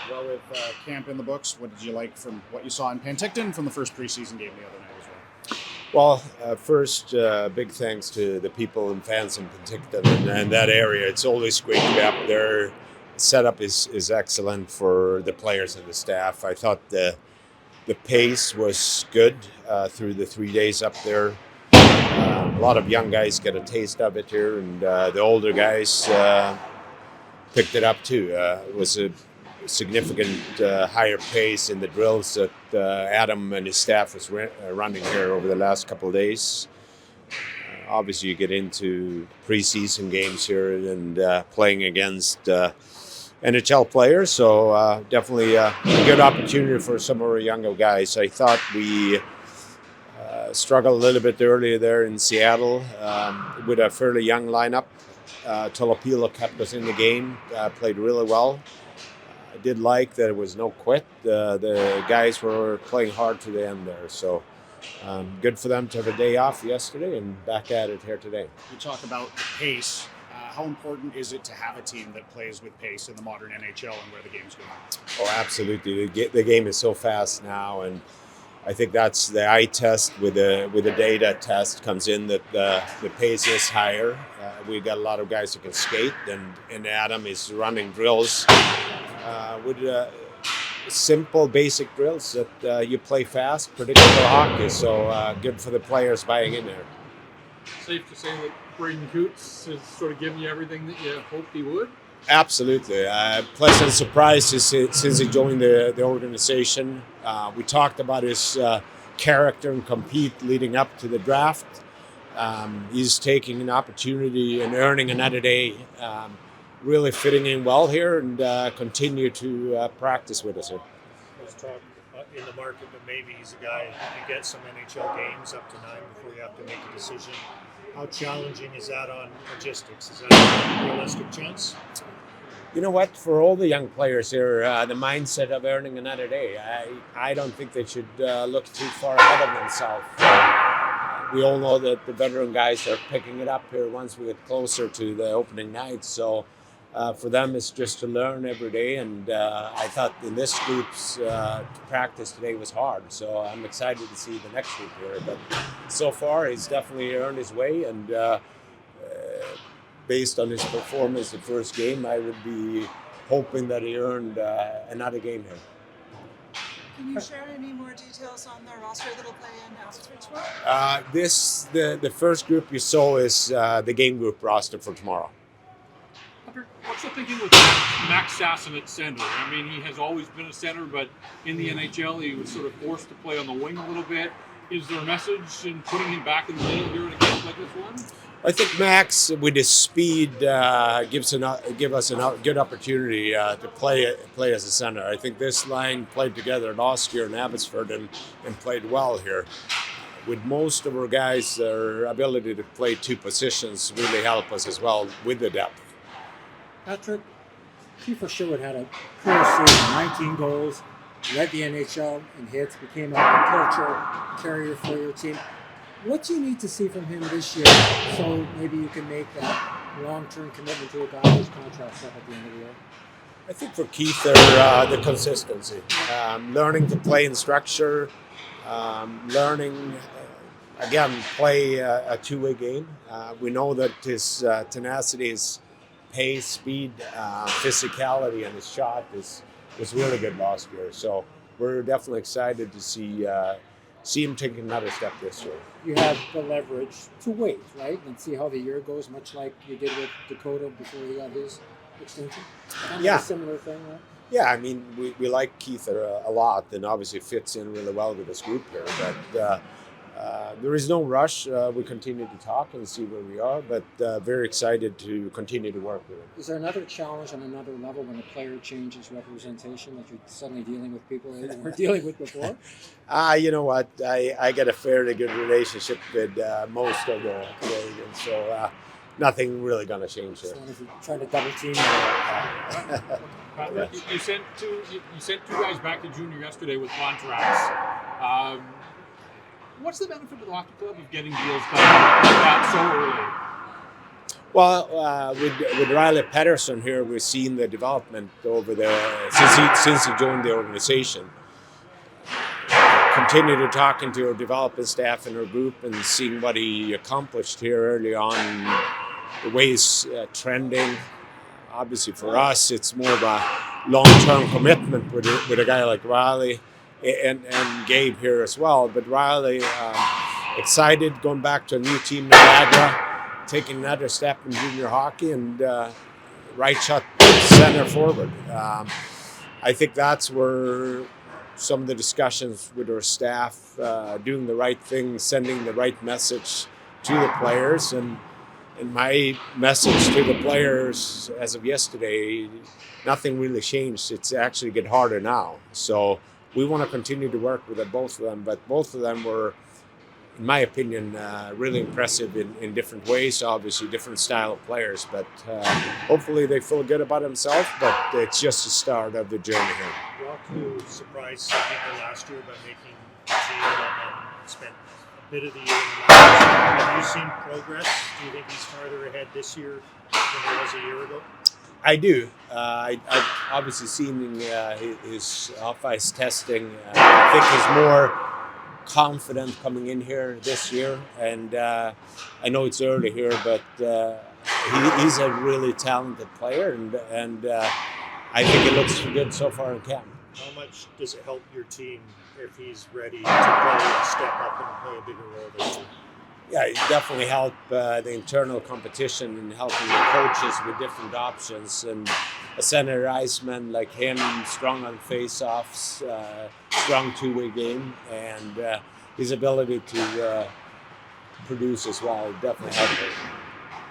Well, with camp in the books, what did you like from what you saw in Penticton from the first preseason game the other night as well? Well, first, big thanks to the people and fans in Penticton and that area. It's always great to be up there. Setup is excellent for the players and the staff. I thought the pace was good through the 3 days up there. A lot of young guys get a taste of it here, and the older guys picked it up too. It was a significant higher pace in the drills that Adam and his staff was running here over the last couple of days. Obviously, you get into preseason games here and playing against NHL players, so definitely a good opportunity for some of our younger guys. I thought we struggled a little bit earlier there in Seattle with a fairly young lineup. Tolopilo kept us in the game, played really well. I did like that it was no quit. The guys were playing hard to the end there, so good for them to have a day off yesterday and back at it here today. You talk about the pace. How important is it to have a team that plays with pace in the modern NHL and where the game's going? Oh, absolutely. The game is so fast now, and I think that's the eye test with the data test comes in that the pace is higher. We got a lot of guys who can skate, and Adam is running drills with simple, basic drills that you play fast, predictable hockey. So good for the players buying in there. Safe to say that Braden Coots has sort of given you everything that you hoped he would? Absolutely. Pleasant surprise since he joined the organization. We talked about his character and compete leading up to the draft. He's taking an opportunity and earning another day, really fitting in well here and continue to practice with us here. There's talk in the market that maybe he's a guy who can get some NHL games up to 9 before you have to make a decision. How challenging is that on logistics? Is that a realistic chance? You know what? For all the young players here, the mindset of earning another day, I don't think they should look too far ahead of themselves. We all know that the veteran guys are picking it up here once we get closer to the opening night. So for them, it's just to learn every day. And I thought in this group's practice today was hard. So I'm excited to see the next group here. But so far, he's definitely earned his way. And based on his performance the first game, I would be hoping that he earned another game here. Can you share any more details on the roster that'll play in after tomorrow? The first group you saw is the game group roster for tomorrow. What's the thinking with Max Sasson at center? I mean, he has always been a center, but in the NHL, he was sort of forced to play on the wing a little bit. Is there a message in putting him back in the middle here in a game like this one? I think Max, with his speed, give us a good opportunity to play as a center. I think this line played together last year in Abbotsford and played well here. With most of our guys, their ability to play two positions really help us as well with the depth. Patrik, Keifer Sherwood had a career season, 19 goals, led the NHL in hits, became a culture carrier for your team. What do you need to see from him this year so maybe you can make that long-term commitment to a guy whose contract's up at the end of the year? I think for Keifer, the consistency, learning to play in structure, learning, again, play a two-way game. We know that his tenacity, his pace, speed, physicality, and his shot was really good last year. So we're definitely excited to see him take another step this year. You have the leverage to wait, right, and see how the year goes, much like you did with Dakota before he got his extension. Kind of a similar thing, right? Yeah, I mean, we like Keifer a lot, and obviously fits in really well with this group here. But there is no rush. We continue to talk and see where we are, but very excited to continue to work with him. Is there another challenge on another level when a player changes representation that you're suddenly dealing with people that you weren't dealing with before? You know what? I get a fairly good relationship with most of the Canadians, so nothing really going to change there. As long as you're trying to double team. You sent two guys back to junior yesterday with contracts. What's the benefit of the hockey club of getting deals done like that so early? Well, with Riley Pedersen here, we've seen the development over since he joined the organization. Continue to talking to our development staff and our group and seeing what he accomplished here early on, the way he's trending. Obviously, for us, it's more of a long-term commitment with a guy like Riley and Gabe here as well. But Riley, excited going back to a new team, Niagara, taking another step in junior hockey and right shot center forward. I think that's where some of the discussions with our staff, doing the right thing, sending the right message to the players. And my message to the players as of yesterday, nothing really changed. It's actually get harder now. So we want to continue to work with both of them, but both of them were, in my opinion, really impressive in different ways, obviously different style of players, but hopefully they feel good about themselves, but it's just the start of the journey here. Walk surprised some people last year by making the team and then spent a bit of the year in the minors. Have you seen progress? Do you think he's farther ahead this year than he was a year ago? I do. I've obviously seen his off-ice testing. I think he's more confident coming in here this year, and I know it's early here, but he's a really talented player, and I think it looks good so far in camp. How much does it help your team if he's ready to play and step up and play a bigger role this year? Yeah, it definitely helped the internal competition and helping the coaches with different options. And a center iceman like him, strong on face-offs, strong two-way game, and his ability to produce as well definitely helped.